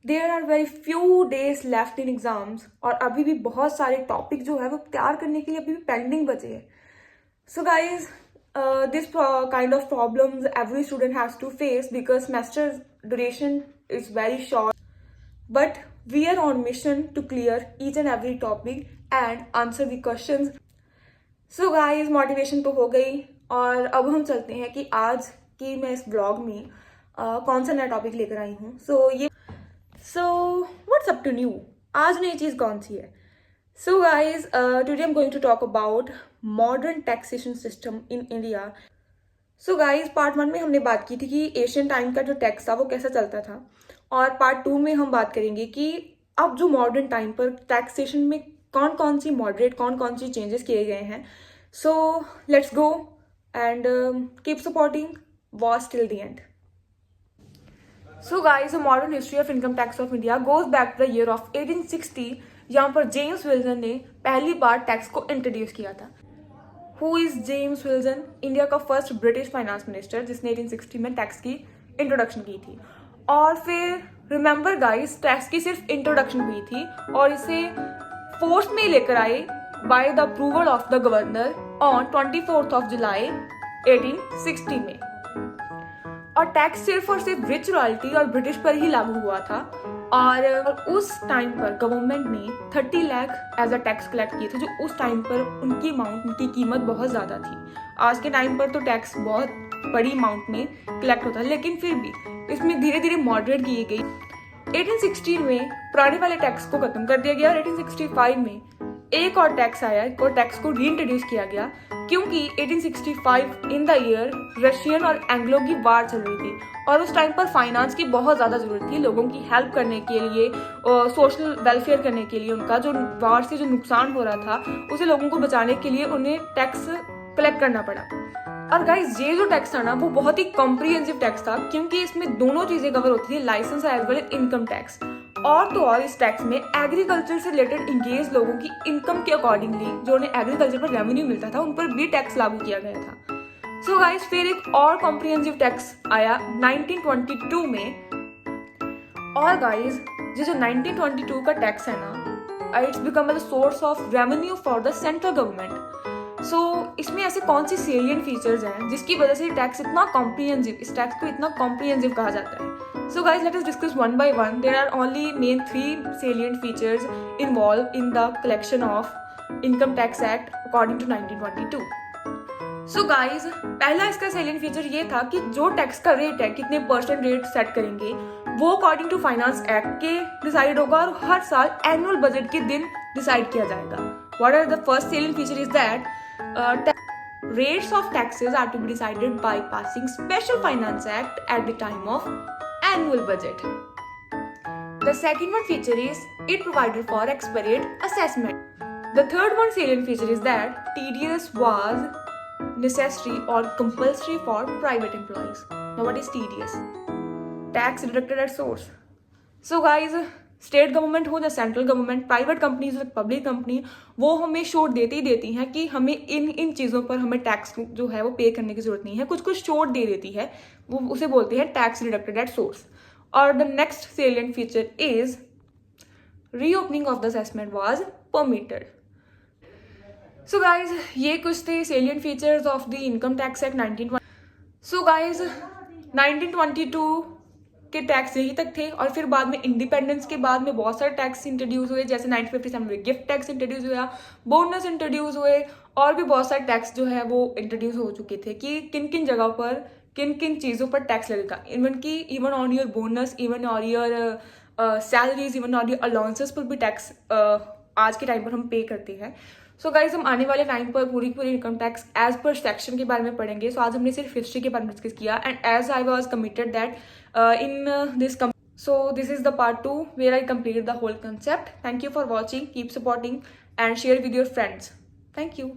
There are very few days left in exams और अभी भी बहुत सारे टॉपिक जो है वो तैयार करने के लिए अभी भी पेंडिंग बचे हैं. So guys this kind of problems every student has to face because semester duration is very short, but we are on mission to clear each and every topic and answer the questions. So guys, motivation तो हो गई और अब हम चलते हैं कि आज की मैं इस ब्लॉग में कौन सा नया टॉपिक लेकर आई हूँ. So what's up to new, आज नई चीज़ कौन सी है. So guys, today I'm going to talk about modern taxation system in India. So guys, part 1 में हमने बात की थी कि एशियन टाइम का जो टैक्स था वो कैसा चलता था, और पार्ट 2 में हम बात करेंगे कि अब जो मॉडर्न टाइम पर टैक्सेशन में कौन कौन सी मॉडरेट कौन कौन सी चेंजेस किए गए हैं. So let's go and keep supporting watch till the end. So guys, the modern history of income tax of India goes back to the year of 1860. यहाँ पर जेम्स विल्सन ने पहली बार टैक्स को इंट्रोड्यूस किया था. Who is James Wilson? India का first British finance minister जिसने 1860 में टैक्स की इंट्रोडक्शन की थी. और फिर रिमेंबर गाइस, टैक्स की सिर्फ इंट्रोडक्शन हुई थी और इसे फोर्स में लेकर आए by the approval of the governor on 24 जुलाई 1860 में. और टैक्स सिर्फ और सिर्फ रिच रॉयल्टी और ब्रिटिश पर ही लागू हुआ था. और उस टाइम पर गवर्नमेंट ने 30 lakh as a tax collect किए थे, जो उस टाइम पर उनकी अमाउंट, उनकी कीमत बहुत ज़्यादा थी. आज के टाइम पर तो टैक्स बहुत बड़ी अमाउंट में कलेक्ट होता है, लेकिन फिर भी इसमें धीरे धीरे मॉडरेट किए गई. 1816 में पुराने वाले टैक्स को खत्म कर दिया गया और 1865 में एक और टैक्स आया और टैक्स को रीइंट्रोड्यूस किया गया, क्योंकि 1865 इन द ईयर रशियन और एंग्लो की वार चल रही थी और उस टाइम पर फाइनेंस की बहुत ज़्यादा ज़रूरत थी. लोगों की हेल्प करने के लिए, सोशल वेलफेयर करने के लिए, उनका जो वार से जो नुकसान हो रहा था उसे लोगों को बचाने के लिए उन्हें टैक्स कलेक्ट करना पड़ा. और गाइज, ये जो टैक्स था ना वो बहुत ही कॉम्प्रिहेंसिव टैक्स था, क्योंकि इसमें दोनों चीज़ें कवर होती थी, licence as well as income tax. और तो और इस टैक्स में एग्रीकल्चर से रिलेटेड इंगेज लोगों की इनकम के अकॉर्डिंगली जो उन्हें एग्रीकल्चर पर रेवेन्यू मिलता था उन पर भी टैक्स लागू किया गया था. सो गाइस, फिर एक और कॉम्प्रिहेंसिव टैक्स आया 1922 में. और गाइस, ये जो 1922 का टैक्स है ना, it's become the source of revenue for the central government. So इसमें ऐसे कौन सी सेलियंट फीचर्स हैं जिसकी वजह से टैक्स इतना कॉम्प्रिहेंसिव, इस टैक्स को इतना कॉम्प्रिहेंसिव कहा जाता है. So guys, let us discuss one by one. There are only main 3 salient features involved in the collection of Income Tax Act according to 1922. So guys, पहला इसका salient feature ये था कि जो टैक्स का रेट है, कितने परसेंट रेट सेट करेंगे, वो अकॉर्डिंग टू फाइनेंस एक्ट के डिसाइड होगा और हर साल एनुअल बजट के दिन डिसाइड किया जाएगा. What are the first salient feature is that rates of taxes are to be decided by passing special finance act at the time of annual budget. The second one feature is it provided for expert assessment. The third one salient feature is that TDS was necessary or compulsory for private employees. Now what is TDS? Tax deducted at source. So guys, state government हो या central government, private companies हो, public company, वो हमें छूट देती ही देती हैं कि हमें इन चीज़ों पर हमें टैक्स जो है वो पे करने की जरूरत नहीं है. कुछ छूट दे देती है, वो उसे बोलते हैं टैक्स डिडक्टेड एट सोर्स. और the next salient feature is reopening of the assessment was permitted. So guys, ये कुछ थे salient features of the income tax act 1920. So guys, 1922 के टैक्स यही तक थे और फिर बाद में इंडिपेंडेंस के बाद में बहुत सारे टैक्स इंट्रोड्यूस हुए, जैसे 1957 में गिफ्ट टैक्स इंट्रोड्यूस हुआ, बोनस इंट्रोड्यूस हुए और भी बहुत सारे टैक्स जो है वो इंट्रोड्यूस हो चुके थे कि किन किन जगह पर किन किन चीज़ों पर टैक्स लगेगा. Even on your bonus, even on your salaries, even on your allowances पर भी टैक्स आज के टाइम पर हम पे करते हैं. सो गाइज, हम आने वाले टाइम पर पूरी income tax as per section के बारे में पढ़ेंगे. सो आज हमने सिर्फ हिस्ट्री के बारे में डिस्कस किया and as I was committed that in this so this is the part 2 where I completed the whole concept. Thank you for watching, keep supporting and share with your friends. Thank you.